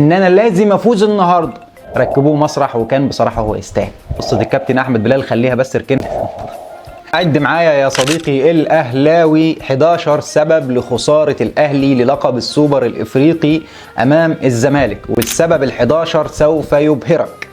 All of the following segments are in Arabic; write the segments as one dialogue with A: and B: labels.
A: ان انا لازم افوز النهارده. ركبوه مسرح وكان بصراحه هو يستاهل. قصه الكابتن احمد بلال خليها بس اركنها. عد معايا يا صديقي الاهلاوي 11 سبب لخساره الاهلي للقب السوبر الافريقي امام الزمالك، والسبب ال11 سوف يبهرك.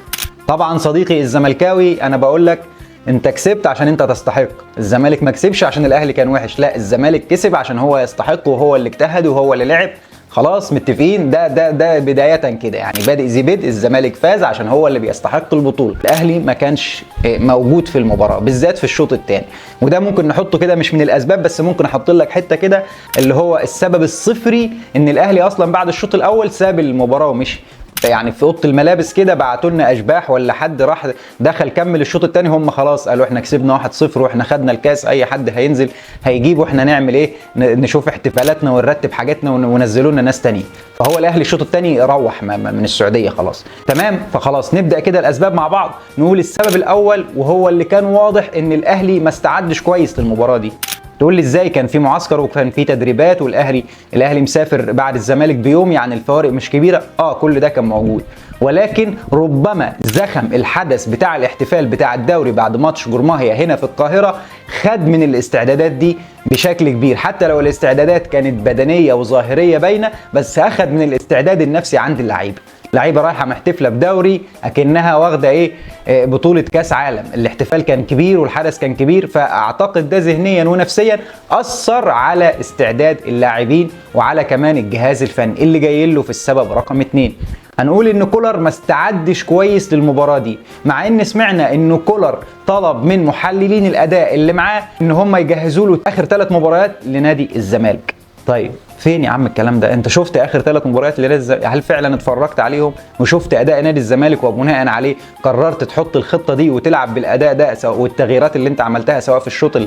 A: طبعا صديقي الزملكاوي انا بقول لك انت كسبت عشان انت تستحق، الزمالك ما كسبش عشان الاهلي كان وحش، لا الزمالك كسب عشان هو يستحق وهو اللي اجتهد وهو اللي لعب. خلاص متفقين، ده بدايه كده يعني، بادئ ذي بدء الزمالك فاز عشان هو اللي بيستحق البطوله. الاهلي ما كانش موجود في المباراه بالذات في الشوط الثاني، وده ممكن نحطه كده مش من الاسباب، بس ممكن احط لك حته كده اللي هو السبب الصفري ان الاهلي اصلا بعد الشوط الاول ساب المباراه ومشي. يعني في اوضه الملابس كده بعتوا لنا اشباح ولا حد راح دخل كمل الشوط الثاني، هم خلاص قالوا احنا كسبنا 1-0 واحنا خدنا الكاس، اي حد هينزل هيجيب واحنا نعمل ايه، نشوف احتفالاتنا ونرتب حاجاتنا ونزلوا لنا ناس ثانيه. فهو الاهلي الشوط الثاني روح من السعوديه خلاص تمام. فخلاص نبدا كده الاسباب مع بعض. نقول السبب الاول وهو اللي كان واضح ان الاهلي ما استعدش كويس للمباراه دي. تقول لي ازاي؟ كان في معسكر وكان في تدريبات والاهلي مسافر بعد الزمالك بيوم، يعني الفوارق مش كبيره. كل ده كان موجود، ولكن ربما زخم الحدث بتاع الاحتفال بتاع الدوري بعد ماتش جورماهيا هنا في القاهره خد من الاستعدادات دي بشكل كبير، حتى لو الاستعدادات كانت بدنيه وظاهريه باينه، بس اخد من الاستعداد النفسي عند اللعيبه. لعيبه رايحه محتفله بدوري اكنها واخده بطوله كاس عالم. الاحتفال كان كبير والحدث كان كبير، فاعتقد ده ذهنيا ونفسيا اثر على استعداد اللاعبين وعلى كمان الجهاز الفني اللي جاي له في السبب رقم 2. هنقول ان كولر ما استعدش كويس للمباراه دي، مع ان سمعنا ان كولر طلب من محللين الاداء اللي معاه ان هم يجهزوا له اخر 3 مباريات لنادي الزمالك. طيب فين يا عم الكلام ده؟ انت شفت اخر 3 مباريات لنادي الزمالك؟ هل فعلا اتفرجت عليهم وشفت اداء نادي الزمالك وبناء عليه قررت تحط الخطه دي وتلعب بالاداء ده والتغييرات اللي انت عملتها سواء في الشوط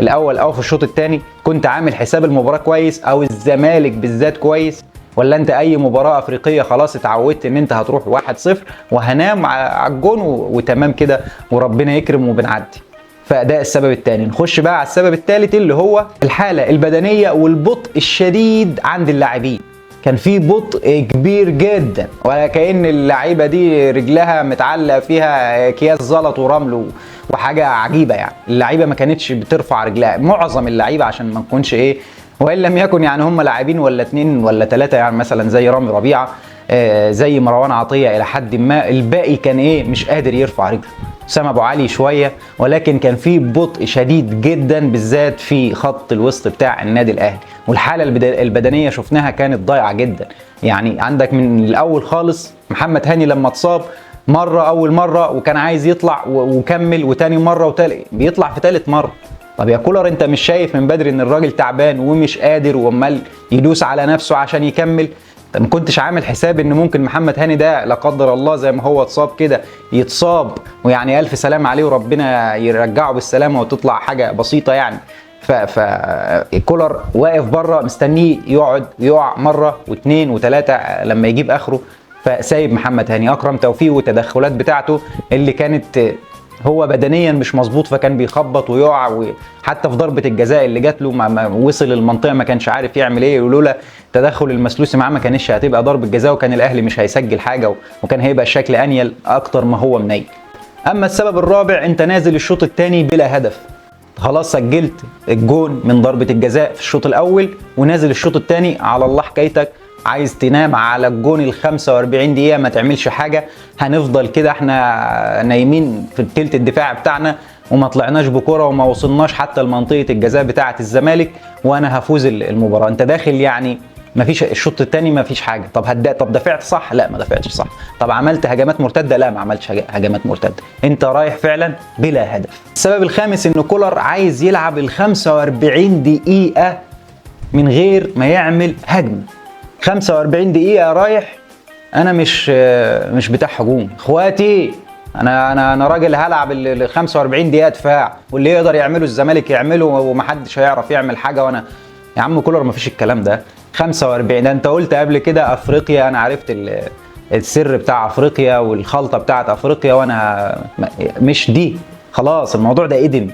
A: الاول او في الشوط الثاني؟ كنت عامل حساب المباراه كويس او الزمالك بالذات كويس؟ ولا انت اي مباراه افريقيه خلاص اتعودت ان انت هتروح 1-0 وهنام على الجون وتمام كده وربنا يكرم وبنعدي؟ فده السبب الثاني. نخش بقى على السبب الثالث اللي هو الحاله البدنيه والبطء الشديد عند اللاعبين. كان في بطء كبير جدا، ولا كأن اللعيبه دي رجلها متعلق فيها اكياس زلط ورمل وحاجه عجيبه. يعني اللعيبه ما كانتش بترفع رجلها، معظم اللعيبه عشان ما نكونش وان لم يكن يعني هم لاعبين ولا 2 ولا 3 يعني مثلا زي رامي ربيعه زي مروان عطيه الى حد ما، الباقي كان مش قادر يرفع رجله. سام ابو علي شويه، ولكن كان في بطء شديد جدا بالذات في خط الوسط بتاع النادي الاهلي، والحاله البدنيه شفناها كانت ضايعه جدا. يعني عندك من الاول خالص محمد هاني لما اتصاب اول مره وكان عايز يطلع وكمل، وتاني مره وتالت بيطلع في ثالث مره. طب يا كولر انت مش شايف من بدري ان الراجل تعبان ومش قادر وعمال يدوس على نفسه عشان يكمل؟ ما كنتش عامل حساب ان ممكن محمد هاني ده لا قدر الله زي ما هو اتصاب كده يتصاب، ويعني الف سلام عليه وربنا يرجعه بالسلامه وتطلع حاجه بسيطه يعني. فكولر واقف بره مستنيه يقع مره واثنين وثلاثه لما يجيب اخره، فسايب محمد هاني. اكرم توفيق والتدخلات بتاعته اللي كانت هو بدنيا مش مظبوط، فكان بيخبط ويقع، وحتى في ضربه الجزاء اللي جات له ما وصل المنطقه ما كانش عارف يعمل ايه، ولولا تدخل المسلوسي معاه ما كانش هتبقى ضربه جزاء وكان الاهلي مش هيسجل حاجه وكان هيبقى الشكل انيل اكتر ما هو منيل. اما السبب الرابع، انت نازل الشوط الثاني بلا هدف، خلاص سجلت الجون من ضربه الجزاء في الشوط الاول ونازل الشوط الثاني على الله حكايتك، عايز تنام على الجون 45 دقيقة ما تعملش حاجة. هنفضل كده احنا نايمين في الثلث الدفاع بتاعنا وما طلعناش بكرة وما وصلناش حتى لمنطقة الجزاء بتاعة الزمالك وانا هفوز المباراة. انت داخل يعني ما فيش الشوط الثاني ما فيش حاجة. طب دفعت صح؟ لا ما دفعتش صح. طب عملت هجمات مرتدة؟ لا ما عملتش هجمات مرتدة. انت رايح فعلا بلا هدف. السبب الخامس ان كولر عايز يلعب 45 دقيقة من غير ما يعمل هجمة. 45 دقيقة رايح، أنا مش بتاع هجوم إخواتي، أنا راجل هلعب ال 45 دقيقة دفاع، واللي يقدر يعمله الزمالك يعمله ومحدش هيعرف يعمل حاجة. وأنا يا عم كولر مفيش الكلام ده. 45 ده أنت قلت قبل كده أفريقيا، أنا عرفت السر بتاع أفريقيا والخلطة بتاعت أفريقيا، وأنا مش دي خلاص. الموضوع ده قدم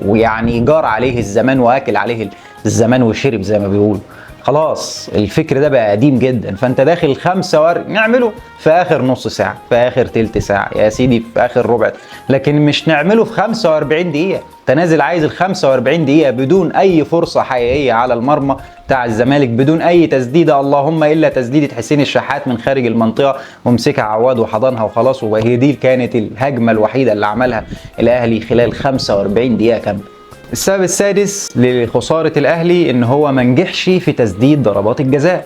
A: ويعني جار عليه الزمان واكل عليه الزمان وشرب زي ما بيقولوا. خلاص الفكر ده بقى قديم جدا، فانت داخل 45 نعمله في اخر نص ساعه، في اخر تلت ساعه يا سيدي، في اخر ربع، لكن مش نعمله في 45 دقيقه. انت نازل عايز ال 45 دقيقه بدون اي فرصه حقيقيه على المرمى بتاع الزمالك، بدون اي تسديده، اللهم الا تسديده حسين الشحات من خارج المنطقه ومسكها عواد وحضنها وخلاص، وهي دي كانت الهجمه الوحيده اللي عملها الاهلي خلال 45 دقيقه كامله. السبب السادس لخسارة الأهلي إن هو ما نجحش في تسديد ضربات الجزاء.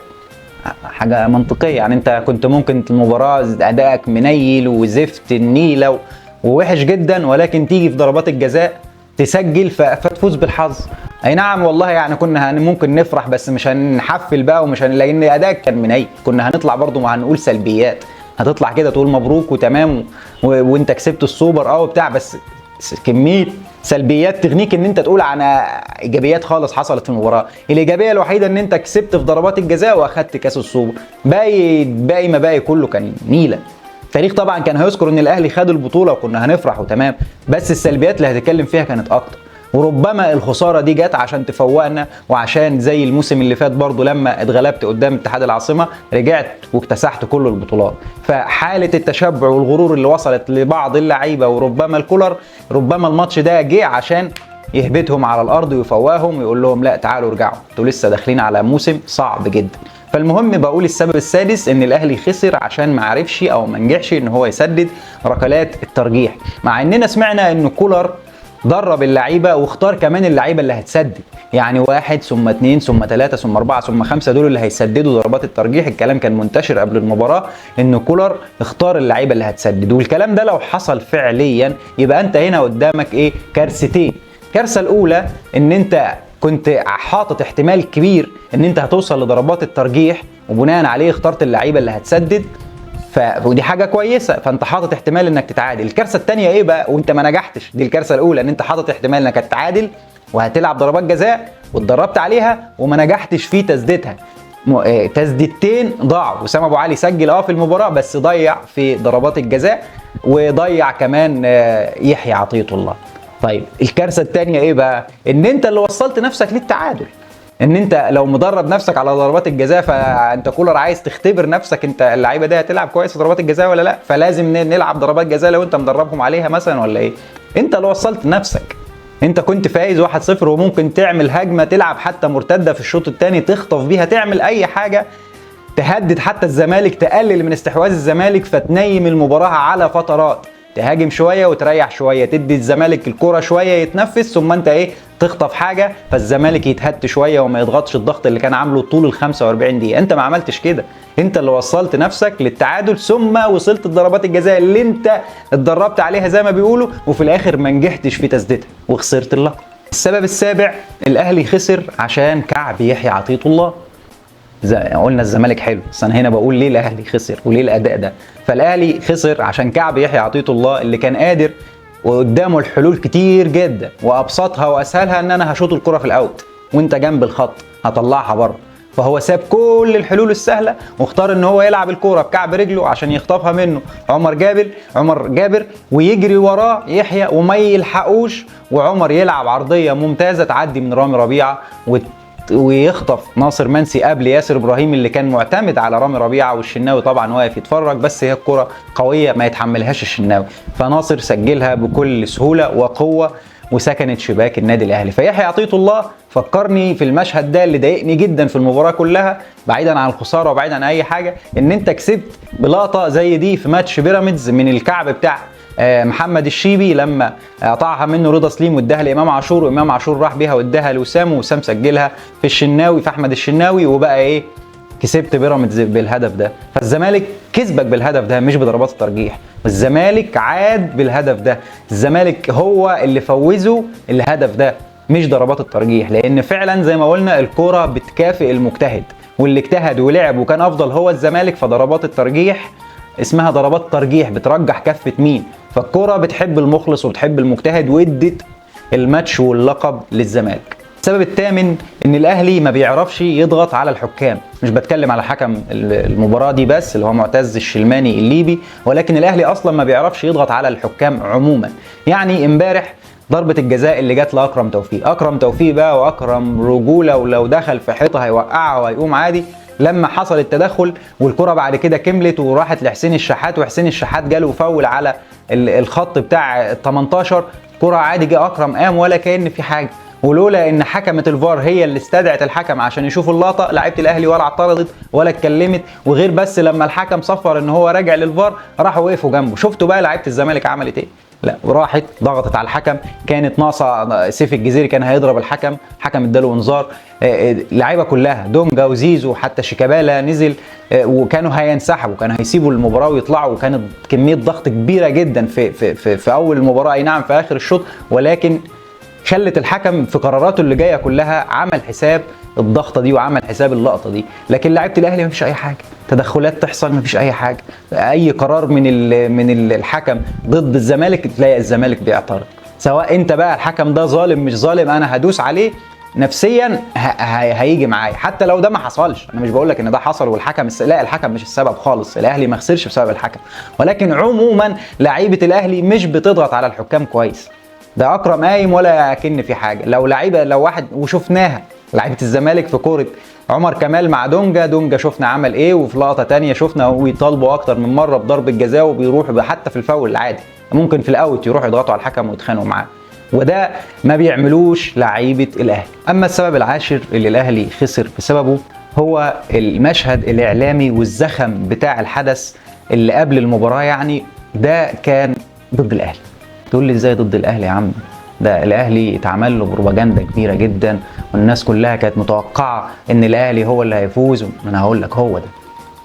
A: حاجة منطقية، يعني أنت كنت ممكن المباراة أدائك منيل وزفت النيلة ووحش جدا، ولكن تيجي في ضربات الجزاء تسجل فتفوز بالحظ. أي نعم والله، يعني كنا ممكن نفرح بس مش هنحفل بقى ومش لأن أدائك كان منيل. كنا هنطلع برضو ما هنقول سلبيات، هتطلع كده تقول مبروك وتمام وأنت كسبت السوبر وبتاع، بس كميه سلبيات تغنيك ان انت تقول عن ايجابيات خالص حصلت في المباراه. الايجابيه الوحيده ان انت كسبت في ضربات الجزاء واخدت كاس السوبر، باقي ما باقي كله كان نيله. التاريخ طبعا كان هيذكر ان الاهلي خد البطوله وكنا هنفرح وتمام، بس السلبيات اللي هتتكلم فيها كانت اكتر. وربما الخساره دي جت عشان تفوقنا، وعشان زي الموسم اللي فات برضو لما اتغلبت قدام اتحاد العاصمه رجعت واكتسحت كل البطولات. فحاله التشبع والغرور اللي وصلت لبعض اللعيبه وربما الكولر، ربما الماتش ده جه عشان يهبطهم على الارض ويفوقهم ويقول لهم لا تعالوا ارجعوا، انتوا لسه داخلين على موسم صعب جدا. فالمهم بقول السبب السادس ان الاهلي خسر عشان ما عرفش او ما نجحش ان هو يسدد ركلات الترجيح، مع اننا سمعنا ان كولر درب اللعيبه واختار كمان اللعيبه اللي هتسدد، يعني 1 ثم 2 ثم 3 ثم 4 ثم 5 دول اللي هيسددوا ضربات الترجيح. الكلام كان منتشر قبل المباراه ان كولر اختار اللعيبه اللي هتسدد، والكلام ده لو حصل فعليا يبقى انت هنا قدامك ايه؟ كارثتين. الكارثه الاولى ان انت كنت حاطط احتمال كبير ان انت هتوصل لضربات الترجيح وبناء عليه اخترت اللعيبه اللي هتسدد، ودي حاجه كويسه، فانت حاطط احتمال انك تتعادل. الكارثه الثانيه ايه بقى وانت ما نجحتش؟ دي الكارثه الاولى، ان انت حاطط احتمال انك هتتعادل وهتلعب ضربات جزاء واتدربت عليها وما نجحتش في تسديدها. تسديدتين ضاعوا. وسام ابو علي سجل في المباراه بس ضيع في ضربات الجزاء، وضيع كمان يحيى عطية الله. طيب الكارثه الثانيه ايه بقى؟ ان انت اللي وصلت نفسك للتعادل. ان انت لو مدرب نفسك على ضربات الجزاء، فانت كولر عايز تختبر نفسك انت اللعيبه دي هتلعب كويس في ضربات الجزاء ولا لا، فلازم نلعب ضربات جزاء لو انت مدربهم عليها مثلا ولا ايه؟ انت اللي وصلت نفسك. انت كنت فايز 1-0 وممكن تعمل هجمه، تلعب حتى مرتده في الشوط الثاني تخطف بيها، تعمل اي حاجه تهدد حتى الزمالك، تقلل من استحواذ الزمالك، فتنيم المباراه على فترات، تهاجم شويه وتريح شويه، تدي الزمالك الكره شويه يتنفس، ثم انت ايه؟ تخطف حاجه فالزمالك يتهد شويه وما يضغطش الضغط اللي كان عامله طول ال 45 دقيقه. انت ما عملتش كده، انت اللي وصلت نفسك للتعادل ثم وصلت لضربات الجزاء اللي انت اتدربت عليها زي ما بيقولوا، وفي الاخر ما نجحتش في تسديدها وخسرت اللقب. السبب السابع، الاهلي خسر عشان كعب يحيى عطية الله. قلنا الزمالك حلو، بس انا هنا بقول ليه الاهلي خسر وليه الاداء ده. فالاهلي خسر عشان كعب يحيى عطية الله اللي كان قادر وقدامه الحلول كتير جدا، وابسطها واسهلها ان انا هشوط الكره في الاوت وانت جنب الخط هطلعها بره، فهو ساب كل الحلول السهله واختار ان هو يلعب الكوره بكعب رجله عشان يخطفها منه عمر جابر ويجري وراه يحيى وما يلحقوش، وعمر يلعب عرضيه ممتازه تعدي من رامي ربيعه ويخطف ناصر منسي قبل ياسر ابراهيم اللي كان معتمد على رامي ربيعه، والشناوي طبعا واقف يتفرج، بس هي الكره قويه ما يتحملهاش الشناوي، فناصر سجلها بكل سهوله وقوه وسكنت شباك النادي الاهلي. فيحيى عطية الله فكرني في المشهد ده اللي ضايقني جدا في المباراه كلها، بعيدا عن الخساره وبعيدا عن اي حاجه، ان انت كسبت بلقطه زي دي في ماتش بيراميدز من الكعب بتاع محمد الشيبي لما قطعها منه رضا سليم واداها لامام عاشور، وامام عاشور راح بيها واداها لوسام، ووسام سجلها في الشناوي في احمد الشناوي، وبقى ايه؟ كسبت بيراميدز بالهدف ده. فالزمالك كسبك بالهدف ده مش بضربات الترجيح، الزمالك عاد بالهدف ده، الزمالك هو اللي فوزه الهدف ده مش ضربات الترجيح، لان فعلا زي ما قلنا الكوره بتكافئ المجتهد، واللي اجتهد ولعب وكان افضل هو الزمالك، فضربات الترجيح اسمها ضربات ترجيح بترجح كفة مين، فالكرة بتحب المخلص وبتحب المجتهد، وادت الماتش واللقب للزمالك. السبب الثامن ان الاهلي ما بيعرفش يضغط على الحكام، مش بتكلم على حكم المباراة دي بس اللي هو معتز الشلماني الليبي، ولكن الاهلي اصلا ما بيعرفش يضغط على الحكام عموما. يعني امبارح ضربه الجزاء اللي جت لاكرم توفيق. اكرم توفيق بقى واكرم رجوله، ولو دخل في حيطه هيوقعها وهيقوم عادي. لما حصل التدخل والكره بعد كده كملت وراحت لحسين الشحات، وحسين الشحات جاله فاول على الخط بتاع ال 18، كره عادي جه اكرم قام ولا كأن في حاجه. ولولا ان حكمه الفار هي اللي استدعت الحكم عشان يشوف اللقطه، لعيبه الاهلي ولا اعترضت ولا اتكلمت، وغير بس لما الحكم صفر ان هو راجع للفار راحوا وقفوا جنبه. شفتوا بقى لعيبه الزمالك عملت ايه؟ لا، وراحت ضغطت على الحكم، كانت ناقصه سيف الجزيري كان هيضرب الحكم، حكم اداله انذار. اللعيبه كلها دونجا وزيزو حتى شيكابالا نزل، وكانوا هينسحبوا، كانوا هيسيبوا المباراه ويطلعوا، وكانت كميه ضغط كبيره جدا في اول المباراه، اي نعم في اخر الشوط، ولكن خلت الحكم في قراراته اللي جايه كلها عمل حساب الضغطه دي وعمل حساب اللقطه دي. لكن لعيبه الاهلي مفيش اي حاجه، تدخلات تحصل مفيش اي حاجه، اي قرار من الحكم ضد الزمالك تلاقي الزمالك بيعترض، سواء انت بقى الحكم ده ظالم مش ظالم انا هدوس عليه نفسيا هيجي معايا، حتى لو ده ما حصلش. انا مش بقول لك ان ده حصل والحكم لا، الحكم مش السبب خالص، الاهلي ما خسرش بسبب الحكم، ولكن عموما لعيبه الاهلي مش بتضغط على الحكام كويس. ده اكرم قايم ولا كن في حاجه، لو واحد وشفناها لعيبه الزمالك في كوره عمر كمال مع دونجا شفنا عمل ايه، وفي لقطه ثانيه شفنا ويطالبوا اكتر من مره بضرب الجزاء، وبيروحوا حتى في الفاول العادي ممكن في الاوت يروحوا يضغطوا على الحكم ويتخانقوا معاه، وده ما بيعملوش لعيبه الاهلي. اما السبب العاشر اللي الاهلي خسر بسببه هو المشهد الاعلامي والزخم بتاع الحدث اللي قبل المباراه، يعني ده كان ضد الاهلي. تقول لي ازاي ضد الاهلي يا عم؟ ده الاهلي اتعمل له بروباجندا كبيره جدا، والناس كلها كانت متوقعه ان الاهلي هو اللي هيفوز. انا هقول لك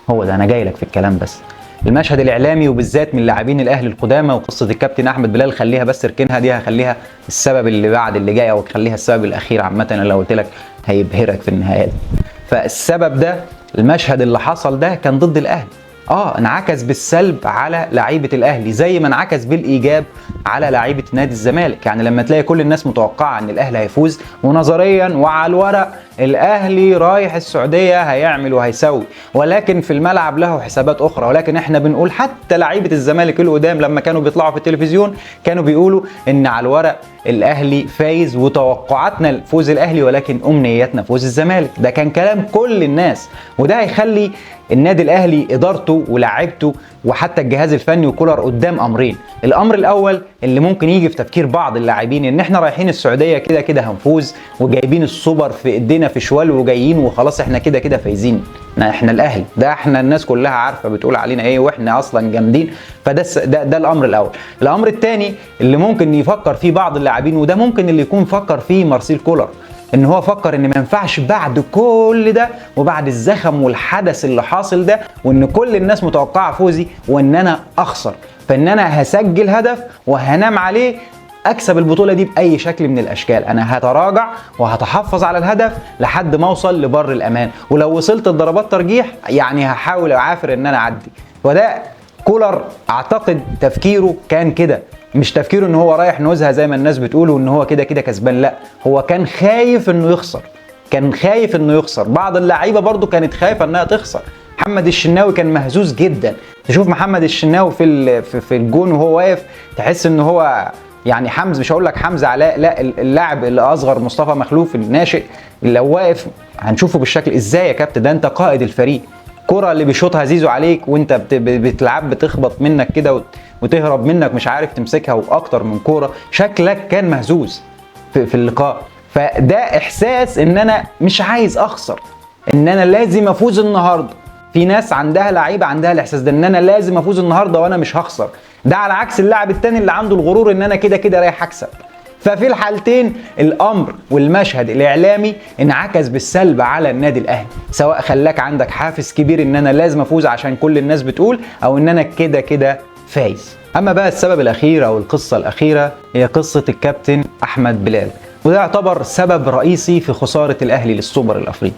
A: هو ده انا جاي لك في الكلام. بس المشهد الاعلامي وبالذات من لاعبين الاهلي القدامى، وقصه الكابتن احمد بلال خليها بس اركنها، دي هخليها السبب اللي بعد اللي جاي، او خليها السبب الاخير عامه. انا لو قلت لك هيبهرك في النهايه. فالسبب ده، المشهد اللي حصل ده كان ضد الاهلي، انعكس بالسلب على لعيبه الاهلي زي ما انعكس بالايجاب على لعيبه نادي الزمالك. يعني لما تلاقي كل الناس متوقعه ان الاهلي هيفوز، ونظريا وعلى الورق الاهلي رايح السعوديه هيعمل وهيسوي، ولكن في الملعب له حسابات اخرى. ولكن احنا بنقول حتى لعيبه الزمالك القدام لما كانوا بيطلعوا في التلفزيون كانوا بيقولوا ان على الورق الاهلي فايز وتوقعاتنا فوز الاهلي، ولكن امنياتنا فوز الزمالك. ده كان كلام كل الناس، وده هيخلي النادي الاهلي ادارته ولاعيبته وحتى الجهاز الفني وكولر قدام امرين. الامر الاول اللي ممكن يجي في تفكير بعض اللاعبين ان احنا رايحين السعوديه كده كده هنفوز، وجايبين السوبر في ايدينا في شوال وجايين وخلاص احنا كده كده فايزين، احنا الاهلي ده احنا الناس كلها عارفه بتقول علينا ايه واحنا اصلا جامدين. ده الامر الاول. الامر الثاني اللي ممكن يفكر فيه بعض اللاعبين، وده ممكن اللي يكون فكر فيه مارسيل كولر، ان هو فكر ان ما ينفعش بعد كل ده وبعد الزخم والحدث اللي حاصل ده، وان كل الناس متوقعه فوزي وان انا اخسر، فان انا هسجل هدف وهنام عليه اكسب البطوله دي باي شكل من الاشكال. انا هتراجع وهتحفظ على الهدف لحد ما اوصل لبر الامان، ولو وصلت لضربات ترجيح يعني هحاول اعافر ان انا اعدي. وده كولر اعتقد تفكيره كان كده، مش تفكيره ان هو رايح نزهه زي ما الناس بتقول وان هو كده كده كسبان، لا، هو كان خايف انه يخسر. بعض اللعيبه برضو كانت خايفه انها تخسر. محمد الشناوي كان مهزوز جدا، تشوف محمد الشناوي في الجون وهو واقف تحس ان هو يعني حمزه، مش هقول لك حمزه علاء، لا، اللاعب اللي اصغر مصطفى مخلوف الناشئ اللي هو واقف هنشوفه بالشكل. ازاي يا كابتن؟ ده انت قائد الفريق، كرة اللي بيشوطها زيزو عليك وانت بتلعب بتخبط منك كده وتهرب منك مش عارف تمسكها، واكتر من كرة، شكلك كان مهزوز في اللقاء. فده احساس ان انا مش عايز اخسر، ان انا لازم افوز النهارده. في ناس عندها لعيبه عندها الاحساس ده ان انا لازم افوز النهارده وانا مش هخسر، ده على عكس اللاعب التاني اللي عنده الغرور ان انا كده كده رايح اكسب. ففي الحالتين الامر والمشهد الاعلامي انعكس بالسلب على النادي الاهلي، سواء خلاك عندك حافز كبير ان انا لازم افوز عشان كل الناس بتقول، او ان انا كده كده فايز. اما بقى السبب الاخير او القصه الاخيره هي قصه الكابتن احمد بلال، وده يعتبر سبب رئيسي في خساره الاهلي للسوبر الافريقي.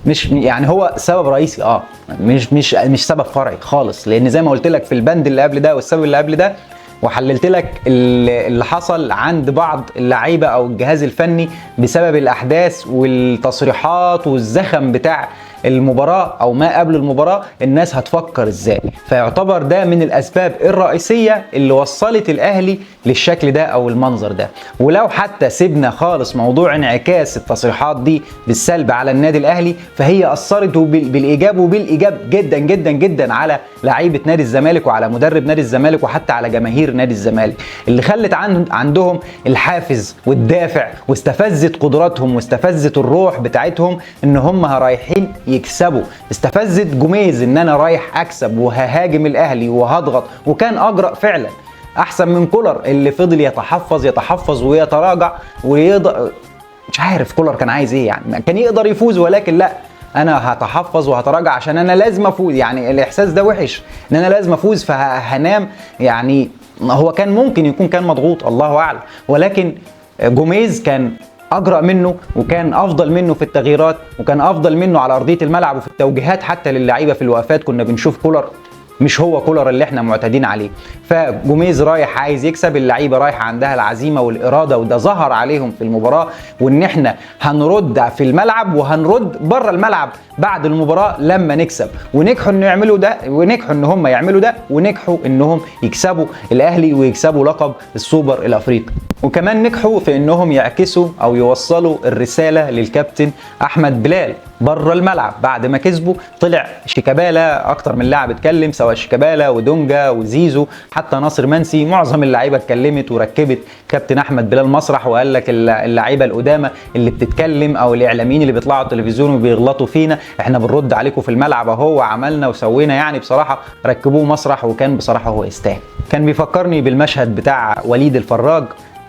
A: مش يعني هو سبب رئيسي، مش سبب فرعي خالص، لان زي ما قلت لك في البند اللي قبل ده والسبب اللي قبل ده، وحللت لك اللي حصل عند بعض اللعيبه او الجهاز الفني بسبب الاحداث والتصريحات والزخم بتاع المباراه او ما قبل المباراه الناس هتفكر ازاي. فيعتبر ده من الاسباب الرئيسيه اللي وصلت الاهلي للشكل ده او المنظر ده. ولو حتى سيبنا خالص موضوع انعكاس التصريحات دي بالسلب على النادي الاهلي، فهي اثرت بالايجاب وبالايجاب جدا جدا جدا على لعيبه نادي الزمالك وعلى مدرب نادي الزمالك وحتى على جماهير نادي الزمالك، اللي خلت عندهم الحافز والدافع واستفزت قدراتهم واستفزت الروح بتاعتهم ان هم رايحين يكسبوا. استفزت جوميز ان انا رايح اكسب وههاجم الاهلي وهضغط، وكان اجرأ فعلا احسن من كولر اللي فضل يتحفظ ويتراجع مش عارف كولر كان عايز ايه، يعني كان يقدر يفوز ولكن لا، انا هتحفظ وهتراجع عشان انا لازم افوز. يعني الاحساس ده وحش ان انا لازم افوز فهنام. يعني هو كان ممكن كان مضغوط الله اعلم، ولكن جوميز كان اجرأ منه وكان افضل منه في التغييرات وكان افضل منه على ارضيه الملعب وفي التوجيهات حتى للعيبه في الوقفات. كنا بنشوف كولر مش هو كولر اللي احنا معتادين عليه. فجوميز رايح عايز يكسب، اللعيبه رايحه عندها العزيمه والاراده، وده ظهر عليهم في المباراه. وان احنا هنرد في الملعب وهنرد بره الملعب بعد المباراه لما نكسب، ونجحوا انه يعملوا ده، ونجحوا ان هم يعملوا ده، ونجحوا انهم يكسبوا الاهلي ويكسبوا لقب السوبر الافريقي. وكمان نجحوا في انهم يعكسوا او يوصلوا الرساله للكابتن احمد بلال بره الملعب. بعد ما كسبوا طلع شيكابالا، اكتر من لاعب اتكلم، سواء شيكابالا ودونجا وزيزو حتى ناصر منسي، معظم اللعيبه اتكلمت وركبت كابتن احمد بلال مسرح وقال لك اللعيبه القدامى اللي بتتكلم او الاعلاميين اللي بيطلعوا التلفزيون وبيغلطوا فينا احنا بنرد عليكم في الملعب اهو وعملنا وسوينا. يعني بصراحه ركبوه مسرح وكان بصراحه هو يستاهل. كان بيفكرني بالمشهد بتاع وليد الفراج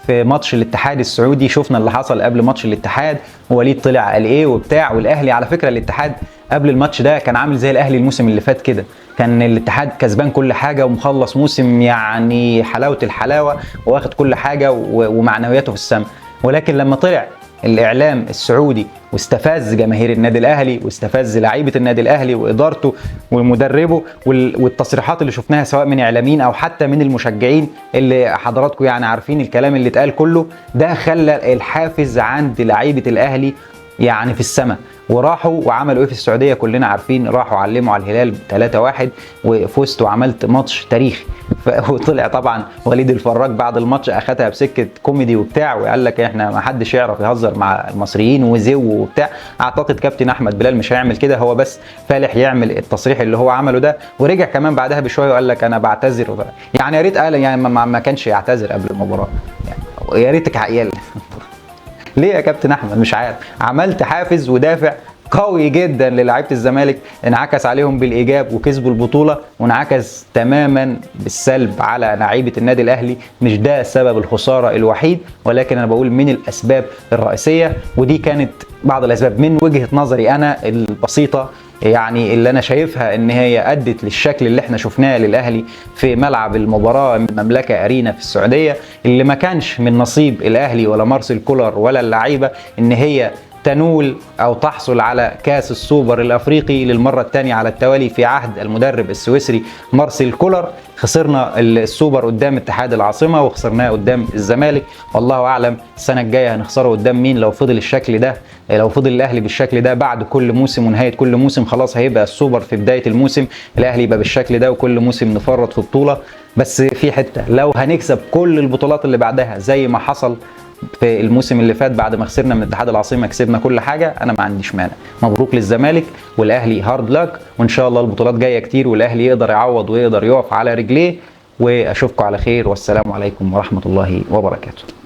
A: في ماتش الاتحاد السعودي. شفنا اللي حصل قبل ماتش الاتحاد، ووليد طلع قال ايه وبتاع. والاهلي على فكره الاتحاد قبل الماتش ده كان عامل زي الاهلي الموسم اللي فات كده، كان الاتحاد كسبان كل حاجه ومخلص موسم يعني حلاوه الحلاوه واخد كل حاجه ومعنوياته في السماء. ولكن لما طلع الاعلام السعودي واستفز جماهير النادي الاهلي واستفز لعيبه النادي الاهلي وادارته ومدربه والتصريحات اللي شفناها سواء من اعلاميين او حتى من المشجعين اللي حضراتكم يعني عارفين الكلام اللي اتقال كله، ده خلى الحافز عند لعيبه الاهلي يعني في السماء. وراحوا وعملوا ايه في السعوديه كلنا عارفين، راحوا علموا على الهلال 3-1 وفزت وعملت ماتش تاريخي. وطلع طبعا وليد الفراج بعد الماتش اخدها بسكه كوميدي وبتاع وقال لك احنا ما حدش يعرف يهزر مع المصريين وزو وبتاع. اعتقد كابتن احمد بلال مش هيعمل كده، هو بس فالح يعمل التصريح اللي هو عمله ده، ورجع كمان بعدها بشويه وقال لك انا بعتذر. يعني يا ريت قال يعني ما كانش يعتذر قبل المباراه، يعني يا ريتك عيال. ليه يا كابتن احمد؟ مش عارف. عملت حافز ودافع قوي جدا للاعيبه الزمالك، انعكس عليهم بالايجاب وكسبوا البطوله، وانعكس تماما بالسلب على لعيبه النادي الاهلي. مش ده سبب الخساره الوحيد، ولكن انا بقول من الاسباب الرئيسيه، ودي كانت بعض الاسباب من وجهه نظري انا البسيطه، يعني اللي انا شايفها ان هي ادت للشكل اللي احنا شفناه للاهلي في ملعب المباراه من مملكه ارينا في السعوديه، اللي ما كانش من نصيب الاهلي ولا مارسيل كولر ولا اللعيبه ان هي تنول او تحصل على كاس السوبر الافريقي للمره الثانيه على التوالي في عهد المدرب السويسري مارسيل كولر. خسرنا السوبر قدام اتحاد العاصمه وخسرناه قدام الزمالك، والله اعلم السنه الجايه هنخسره قدام مين لو فضل الشكل ده، لو فضل الاهلي بالشكل ده بعد كل موسم ونهايه كل موسم. خلاص هيبقى السوبر في بدايه الموسم، الاهلي يبقى بالشكل ده وكل موسم نفرط في بطوله. بس في حته لو هنكسب كل البطولات اللي بعدها زي ما حصل في الموسم اللي فات بعد ما خسرنا من اتحاد العاصمه كسبنا كل حاجه، انا ما عنديش مانع. مبروك للزمالك والاهلي، هارد لك، وان شاء الله البطولات جايه كتير والاهلي يقدر يعوض ويقدر يقف على رجليه. واشوفكم على خير، والسلام عليكم ورحمه الله وبركاته.